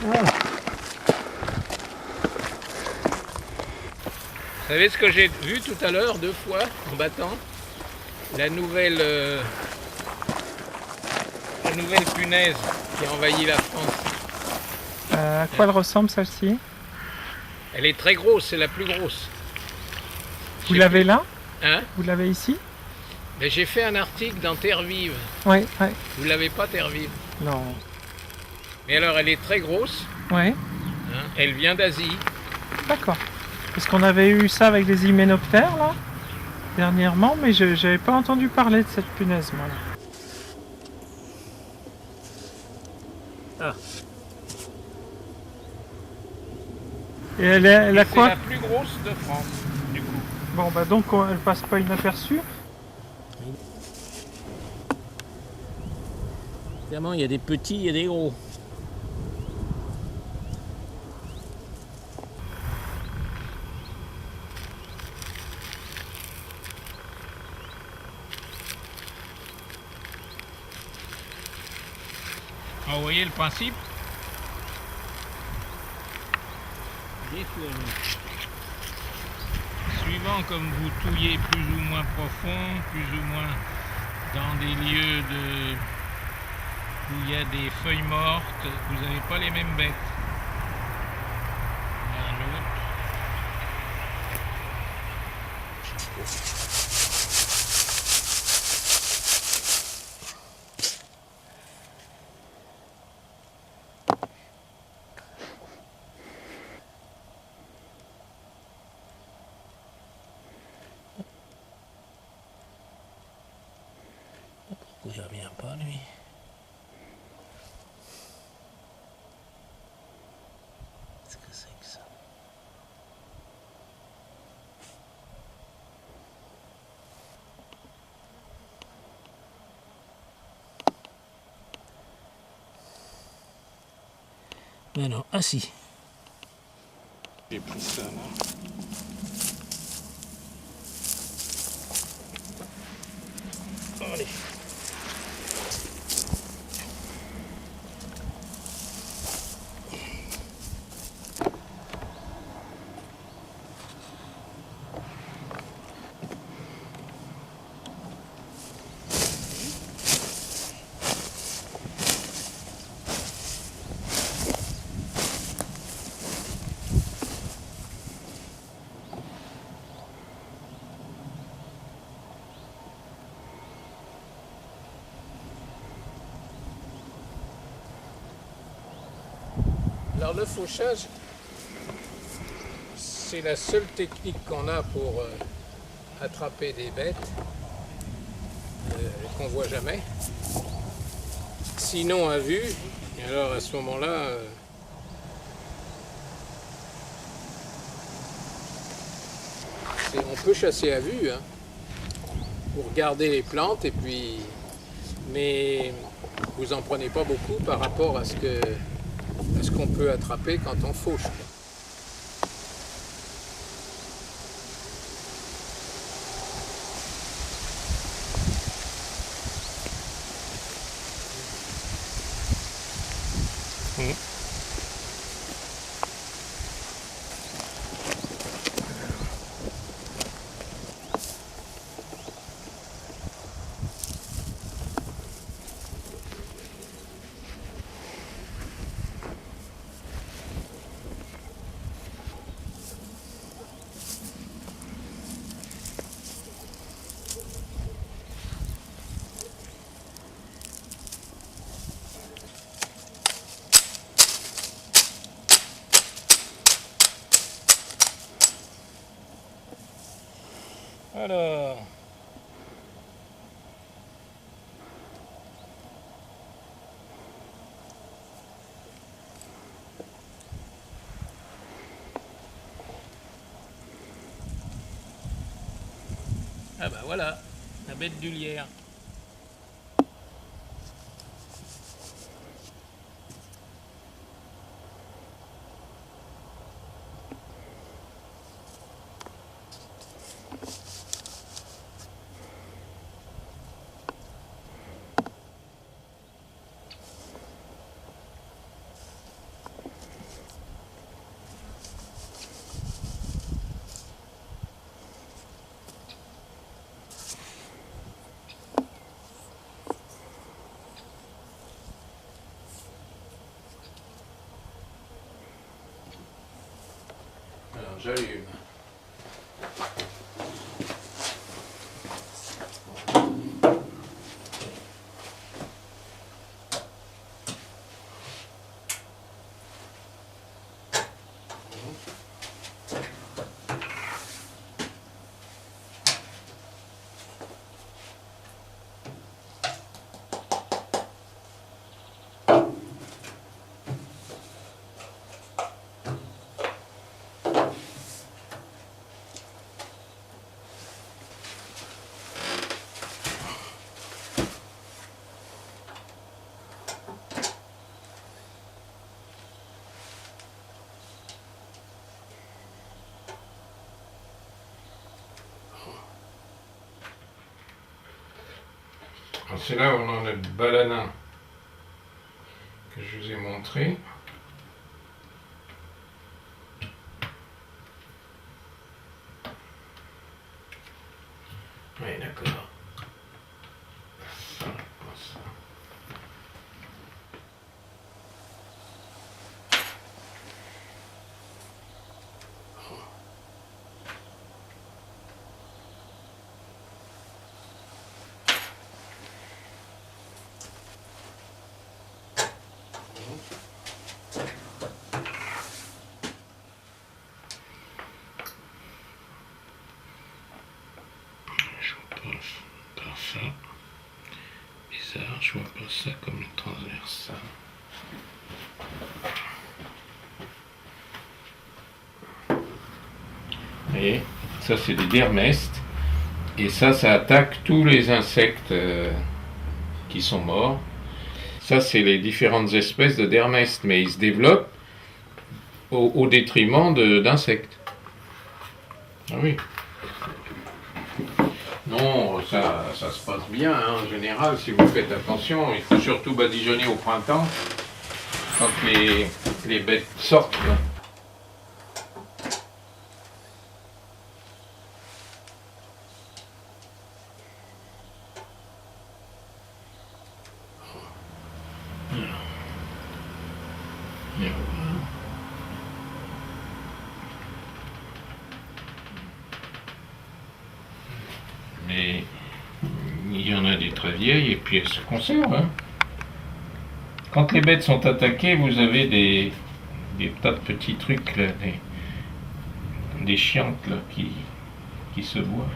Vous savez ce que j'ai vu tout à l'heure, 2 fois, en battant? La nouvelle punaise qui a envahi la France. À quoi elle ressemble celle-ci? Elle est très grosse, c'est la plus grosse. Vous l'avez là? Hein? Vous l'avez ici? Mais j'ai fait un article dans Terre Vive. Oui, oui. Vous l'avez pas, Terre Vive? Non. Mais alors, elle est très grosse. Oui, Hein, elle vient d'Asie. d'accord. Parce qu'on avait eu ça avec des hyménoptères, là, dernièrement, mais je n'avais pas entendu parler de cette punaise, moi. Ah. Et elle a C'est quoi? la plus grosse de France, du coup. Bon, bah donc, elle passe pas inaperçue. Évidemment, il y a des petits, il y a des gros. Alors, vous voyez le principe? Détourné. Suivant comme vous touillez plus ou moins profond, plus ou moins dans des lieux où il y a des feuilles mortes, vous n'avez pas les mêmes bêtes. L'un l'autre. Pourquoi il revient pas, lui? Qu'est-ce que c'est que ça? Mais non, ah si. J'ai pris ça là. Allez. Alors le fauchage, c'est la seule technique qu'on a pour attraper des bêtes qu'on voit jamais. Sinon à vue, et alors à ce moment-là, on peut chasser à vue, hein, pour regarder les plantes, et puis, mais vous en prenez pas beaucoup par rapport à ce qu'on peut attraper quand on fauche. Alors, ah bah voilà, la bête du lierre. j'allume. C'est là où on a notre balana que je vous ai montré. Oui, d'accord. Ça, ça. Je vois pas par ça. Bizarre, je vois pas ça comme le transversal. Vous voyez, ça c'est des dermestes. Et ça attaque tous les insectes qui sont morts. Ça, c'est les différentes espèces de dermestes, mais ils se développent au détriment d'insectes. Ah oui. Non, ça se passe bien, hein, en général, si vous faites attention. Il faut surtout badigeonner au printemps, quand les bêtes sortent. Là. Mais il y en a des très vieilles et puis elles se conservent. Hein. Quand les bêtes sont attaquées, vous avez des tas de petits trucs, là, des chiantes là, qui se voient.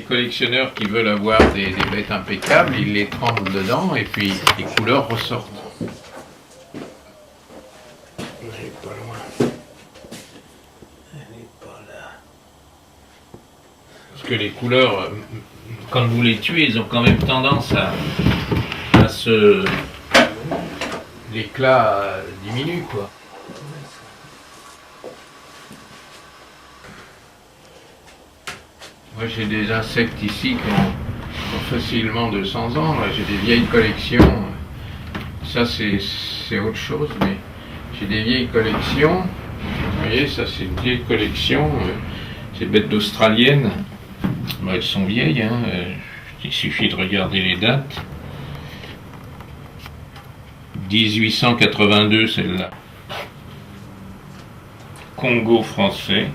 collectionneurs qui veulent avoir des bêtes impeccables, ils les trempent dedans et puis les couleurs ressortent. Elle n'est pas loin. Elle n'est pas là. Parce que les couleurs, quand vous les tuez, ils ont quand même tendance à se... L'éclat diminue, quoi. Moi j'ai des insectes ici qui ont facilement 200 ans, là. J'ai des vieilles collections, ça c'est autre chose, mais j'ai des vieilles collections, vous voyez ça c'est une vieille collection, ces bêtes d'australiennes, bon, elles sont vieilles, hein. Il suffit de regarder les dates. 1882 celle-là. Congo français.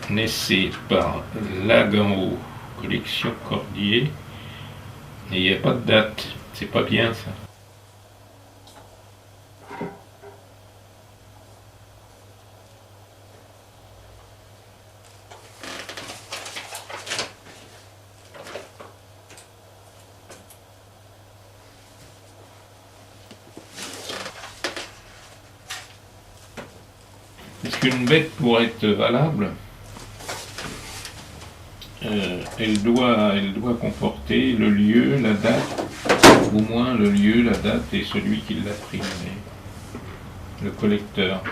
Naissé par Lagamo, collection Cordier, et il n'y a pas de date, c'est pas bien ça. Est-ce qu'une bête pourrait être valable? Elle doit comporter le lieu, la date, au moins le lieu, la date et celui qui l'a pris, le collecteur.